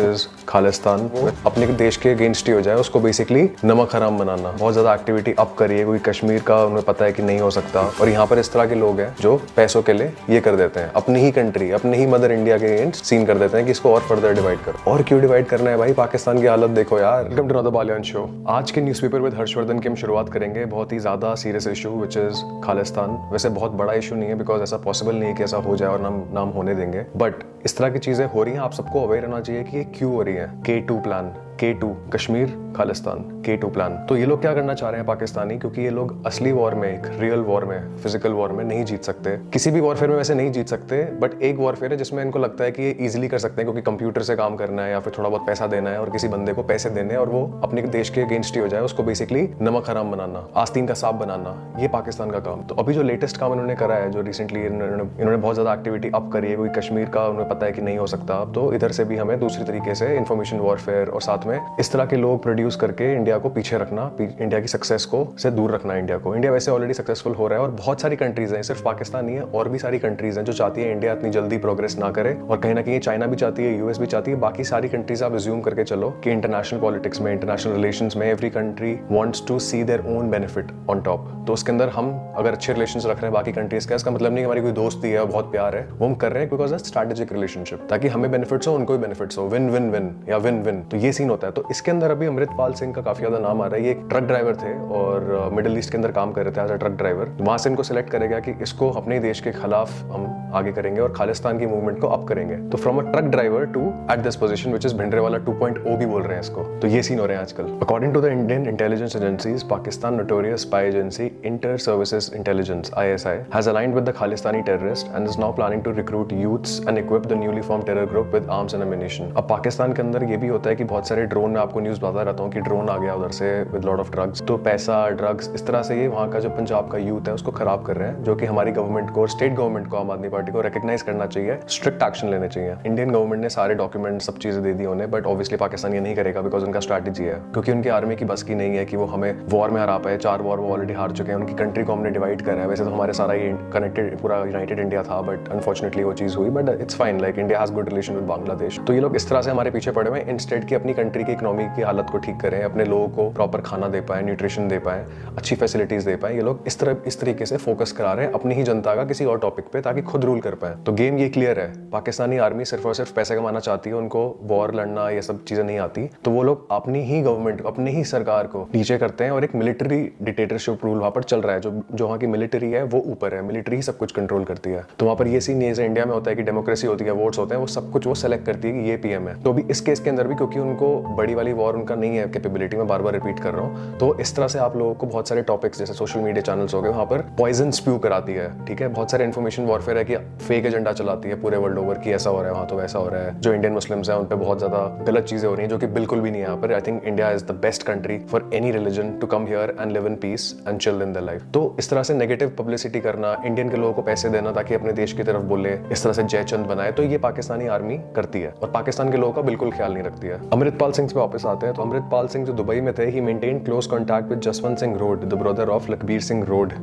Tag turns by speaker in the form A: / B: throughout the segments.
A: Is Khalistan. वो अपने देश के अगेंस्ट ही हो जाए, उसको बेसिकली नमक हराम बनाना। बहुत ज्यादा एक्टिविटी अब करिए, कोई कश्मीर का उन्हें पता है कि नहीं हो सकता, और यहाँ पर इस तरह के लोग हैं जो पैसों के लिए ये कर देते हैं, अपनी ही कंट्री, अपनी ही मदर इंडिया के अगेंस्ट सीन कर देते हैं कि इसको और फर्दर डिवाइड करो। और क्यों डिवाइड करना है भाई, पाकिस्तान की हालत देखो यार। Welcome to another Baliyan show. आज के न्यूज़पेपर विद हर्षवर्धन की हम शुरुआत करेंगे बहुत ही ज्यादा serious issue which is Khalistan. वैसे बहुत बड़ा इशू नहीं है, बिकॉज ऐसा पॉसिबल नहीं है कि ऐसा हो जाए और नाम होने देंगे, बट इस तरह की चीजें हो रही हैं। आप सबको अवेयर रहना चाहिए कि ये क्यों हो रही है। K2 plan, K2 Kashmir Khalistan, K2 plan. तो ये लोग क्या करना चाह रहे हैं पाकिस्तानी, क्योंकि ये लोग असली वॉर में, एक रियल वॉर में, फिजिकल वॉर में नहीं जीत सकते। किसी भी वॉरफेयर में वैसे नहीं जीत सकते, बट एक वॉरफेयर है जिसमें इनको लगता है कि ये इजीली कर सकते हैं, क्योंकि कंप्यूटर से काम करना है या फिर थोड़ा बहुत पैसा देना है और किसी बंदे को पैसे देने हैं और वो अपने देश के अगेंस्ट ही हो जाए, उसको बेसिकली नमक हराम बनाना, आस्तीन का सांप बनाना, ये पाकिस्तान का काम। तो अभी जो लेटेस्ट काम इन्होंने करा है, जो रिसेंटली इन्होंने बहुत ज्यादा एक्टिविटी अप करी है, कोई कश्मीर का उन्हें पता है कि नहीं हो सकता, तो इधर से भी हमें दूसरी तरीके से इंफॉर्मेशन वॉरफेयर और साथ में इस तरह के लोग प्रोड्यूस करके इंडिया को पीछे रखना, इंडिया की सक्सेस को से दूर रखना इंडिया को। इंडिया वैसे ऑलरेडी सक्सेसफुल हो रहा है और बहुत सारी कंट्रीज हैं, सिर्फ पाकिस्तान नहीं है, और भी सारी कंट्रीज हैं जो चाहती है इंडिया इतनी जल्दी प्रोग्रेस ना करे, और कहीं ना कहीं चाइना भी चाहती है, यूएस भी चाहती है, बाकी सारी कंट्रीज आप अज्यूम करके चलो कि इंटरनेशनल पॉलिटिक्स में, इंटरनेशनल रिलेशंस में every country wants to see their own benefit on top. तो उसके अंदर हम अगर अच्छे रिलेशंस रख रहे हैं बाकी कंट्रीज का, इसका मतलब नहीं हमारी कोई दोस्ती है, बहुत प्यार है, वो हम कर रहे हैं बिकॉज ऑफ स्ट्रेटेजिक रिलेशनशिप, ताकि हमें बेनिफिट्स हो, उनको भी बेनिफिट्स हो, विन विन विन या विन विन। तो ये सीन होता है। तो इसके अंदर अभी अमृतपाल सिंह का काफी ज्यादा नाम आ रहा है। ये एक ट्रक ड्राइवर थे और मिडिल ईस्ट के अंदर काम कर रहे थे एज अ ट्रक ड्राइवर। वहां से इनको सिलेक्ट करेगा कि इसको अपने देश के खिलाफ हम आगे करेंगे और खालिस्तान की मूवमेंट को अप करेंगे। तो from a truck driver to at this position which is Bhindranwale 2.0 भी बोल रहे हैं इसको। तो ये सीन हो रहे हैं आजकल। According to the Indian intelligence agencies, Pakistan notorious spy agency inter services intelligence ISI has aligned with the Khalistani terrorist and is now planning to recruit youths and equip the newly formed terror group with arms and ammunition। अब पाकिस्तान के अंदर ये भी होता है कि बहुत सारे ड्रोन, में आपको न्यूज़ बताता रहता हूँ कि ड्रोन आ गया उधर से विद लॉट ऑफ ड्रग्स। तो पैसा, ड्रग्स, इस तरह से ये वहाँ का जो पंजाब का यूथ है उसको खराब कर रहे हैं, जो कि हमारी गवर्नमेंट को और स्टेट गवर्नमेंट को, आम आदमी पार्टी को रिकग्नाइज करना चाहिए, स्ट्रिक्ट एक्शन लेने चाहिए। इंडियन गवर्नमेंट ने सारे डॉक्यूमेंट, सब चीजें दे दी उन्हें, बट ऑब्वियसली पाकिस्तान ये नहीं करेगा बिकॉज उनका स्ट्रैटेजी है, क्योंकि उनकी आर्मी की बस की नहीं है कि वो हमें वॉर में हरा पाए। 4 वॉर वो ऑलरेडी हार चुके हैं, उनकी कंट्री को हमने डिवाइड करा है। वैसे तो हमारे सारा ये कनेक्टेड, पूरा यूनाइटेड इंडिया था, बट अनफॉर्चुनेटली वो चीज हुई, but it's fine, like India has good relation with Bangladesh. तो ये लोग इस तरह से हमारे पीछे पड़े हुए हैं, इंस्टेड की अपनी कंट्री की इकोनॉमी की हालत को ठीक करें, अपने लोगों को प्रॉपर खाना दे पाए, न्यूट्रिशन दे पाए, अच्छी फैसिलिटीज दे पाए। ये लोग इस तरीके से फोकस करा रहे हैं अपनी ही जनता का किसी और टॉपिक पे, ताकि खुद रूल कर पाए। तो गेम ये क्लियर है, पाकिस्तानी आर्मी सिर्फ और सिर्फ पैसे कमाना चाहती है, उनको वॉर लड़ना ये सब चीजें नहीं आती। तो वो लोग अपनी ही गवर्नमेंट, अपनी ही सरकार को नीचे करते हैं, और एक मिलिट्री डिक्टेटरशिप रूल वहां पर चल रहा है। जो वहाँ की मिलिट्री है वो ऊपर है, मिलिट्री ही सब कुछ कंट्रोल करती है। तो वहाँ पर ये सीन जैसे इंडिया में होता है कि डेमोक्रेसी होती है, वोट्स होते हैं, वो सब कुछ वो सेलेक्ट करती है कि ये PM है। तो अभी इस केस के अंदर भी, क्योंकि उनको बड़ी वाली वॉर उनका नहीं है कैपेबिलिटी, में बार बार रिपीट कर रहा हूँ, तो इस तरह से आप लोगों को बहुत सारे टॉपिक्स जैसे सोशल मीडिया चैनल्स हो गए, वहाँ पर पॉइजन स्प्यू कराती है। ठीक है, बहुत सारे इन्फॉर्मेशन वॉरफेयर है कि फेक एजेंडा चलाती है पूरे वर्ल्ड ओवर कि ऐसा हो रहा है, वहाँ तो वैसा हो रहा है। जो इंडियन मुस्लिम्स हैं उन पर बहुत ज्यादा गलत चीजें हो रही हैं, जो कि बिल्कुल भी नहीं है यहाँ पर। I think India is the best country for any religion to come here and live in peace and chill in the life. तो इस तरह से नेगेटिव पब्लिसिटी करना, इंडियन के लोगों को पैसे देना ताकि अपने देश की तरफ बोले, इस तरह से जयचंद बनाए, तो ये पाकिस्तानी आर्मी करती है और पाकिस्तान के लोगों का बिल्कुल ख्याल नहीं रखती है। अमृतपाल सिंह पे वापस आते हैं। तो अमृतपाल सिंह जो दुबई में थे, he maintain close contact with Jaswant Singh Rode, the brother of Lakhbir Singh Rode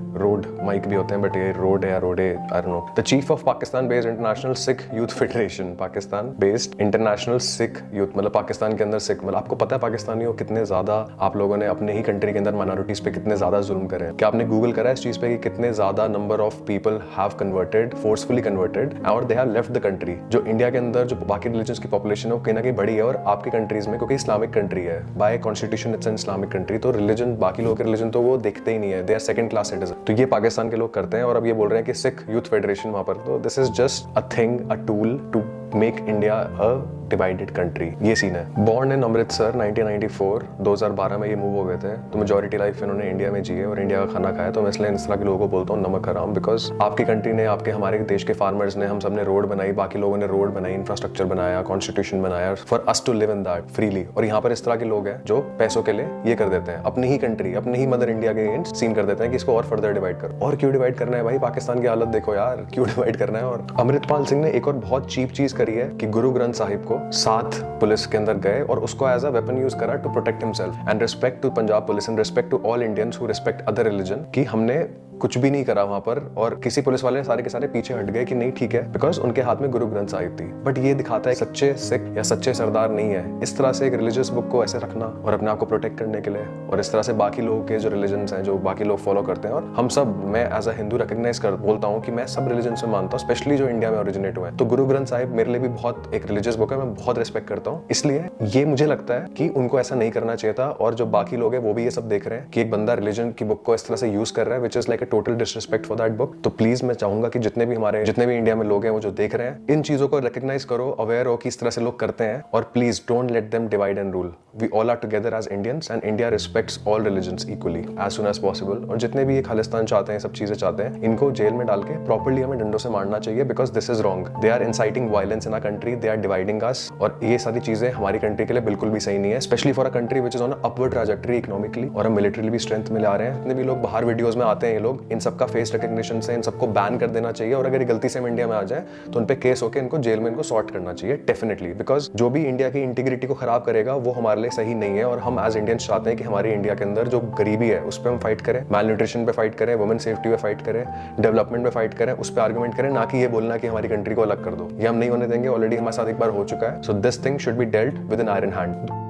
A: mic भी होते हैं, बट ये रोड है या Rode, I don't know. The chief of Pakistan based international Sikh youth federation, Pakistan based international Sikh youth, मतलब पाकिस्तान के अंदर सिख, मतलब आपको पता है पाकिस्तानियों कितने ज्यादा आप लोगों ने अपने ही कंट्री के अंदर माइनॉरिटीज पे कितने ज्यादा जुल्म करे हैं। क्या आपने गूगल करा इस चीज पे कि कितने ज्यादा number of people have converted, forcefully converted, और they have left the country. जो इंडिया के अंदर जो बाकी रिलीजन्स की पॉपुलेशन है वो कहीं ना कहीं बड़ी है, और आपकी कंट्रीज में, क्योंकि इस्लामिक कंट्री है, bye constitution it's an Islamic country, तो रिलीजन, बाकी लोगों के रिलीजन तो वो देखते ही नहीं है, they are second class citizen. तो ये पाकिस्तान के लोग करते हैं, और अब ये बोल रहे हैं कि सिख यूथ फेडरेशन वहां पर, तो this is just a thing, a tool to make India a divided country. ये सीन है। बॉर्न इन अमृतसर 1994, 2012 में ये मूव हो गए थे। तो मेजॉरिटी लाइफ इन्होंने इंडिया में जी है और इंडिया का खाना खाया। तो मैं इसलिए इस तरह के लोगों को बोलता हूँ नमक हराम, बिकॉज आपकी कंट्री ने, आपके हमारे देश के फार्मर्स ने, हम सब ने रोड बनाई, बाकी लोगों ने रोड बनाई, इंफ्रास्ट्रक्चर बनाया, कॉन्स्टिट्यूशन बनाया for us to live in that freely. और यहाँ पर इस तरह के लोग हैं जो पैसों के लिए ये कर देते हैं, अपनी ही कंट्री, अपनी ही मदर इंडिया के अगेंस्ट सीन कर देते हैं कि इसको और फर्दर डिवाइड करो। और क्यों डिवाइड करना है भाई, पाकिस्तान की हालत देखो यार, क्यों डिवाइड करना है। और अमृतपाल सिंह ने एक और बहुत चीप चीज करी है कि गुरु ग्रंथ साहिब को साथ पुलिस के अंदर गए और उसको एज अ वेपन यूज करा to protect himself and respect to Punjab police and respect to all Indians who respect other religion, कि हमने कुछ भी नहीं करा वहां पर, और किसी पुलिस वाले सारे के सारे पीछे हट गए कि नहीं ठीक है, बिकॉज उनके हाथ में गुरु ग्रंथ साहिब थी। बट ये दिखाता है सच्चे सिख या सच्चे सरदार नहीं है इस तरह से एक रिलीजियस बुक को ऐसे रखना और अपने आप को प्रोटेक्ट करने के लिए, और इस तरह से बाकी लोगों के जो रिलीजन हैं, जो बाकी लोग फॉलो करते हैं, और हम सब, मैं एज अ हिंदू रिकॉग्नाइज कर बोलता हूँ कि मैं सब रिलीजन से मानता हूँ, स्पेशली जो इंडिया में ओरिजिनेट हुए हैं। तो गुरु ग्रंथ साहिब मेरे लिए भी बहुत एक रिलीजियस बुक है, मैं बहुत रिस्पेक्ट करता हूँ। इसलिए ये मुझे लगता है कि उनको ऐसा नहीं करना चाहिए था, और जो बाकी लोग हैं वो भी ये सब देख रहे हैं कि एक बंदा रिलीजन की बुक को इस तरह से यूज कर रहा है, which is like a total disrespect for that book. तो प्लीज मैं चाहूंगा कि जितने भी इंडिया में लोग हैं वो जो देख रहे हैं, इन चीजों को रिकॉग्नाइज करो, अवेयर हो कि इस तरह से लोग करते हैं, और please don't let them divide and rule. We all are together as Indians and India respects all religions equally as soon as possible. और जितने भी ये खालिस्तान चाहते हैं, सब चीजें चाहते हैं, इनको जेल में डाल के प्रॉपर्ली हमें डंडों से मारना चाहिए, because this is wrong. They are inciting violence in our country, they are dividing us, और ये सारी चीजें हमारी कंट्री के लिए बिल्कुल भी सही नहीं है, specially for a country which is on upward trajectory economically, और हम मिलिट्रीली भी स्ट्रेंथ में ला रहे हैं। जितने भी लोग बाहर वीडियोस में आते हैं, ये लोग, इन सबका फेस रिकग्निशन से इन सबको बैन कर देना चाहिए, और अगर ये गलती से हम इंडिया में आ जाए तो उन पे केस होकर इनको जेल में इनको सॉर्ट करना चाहिए डेफिनेटली, बिकॉज जो भी इंडिया की इंटीग्रिटी को खराब करेगा वो हमारे लिए सही नहीं है। और हम एज इंडियंस चाहते हैं कि हमारे इंडिया के अंदर जो गरीबी है उस पर हम फाइट करें, मैल न्यूट्रिशन पे फाइट करें, वुमेन सेफ्टी पे फाइट करें, डेवलपमेंट पे फाइट करें, उस पर आर्गुमेंट करें, ना कि ये बोलना कि हमारी कंट्री को अलग कर दो। ये हम नहीं होने देंगे, ऑलरेडी हमारे साथ एक बार हो चुका है। So this thing should be dealt with an iron hand.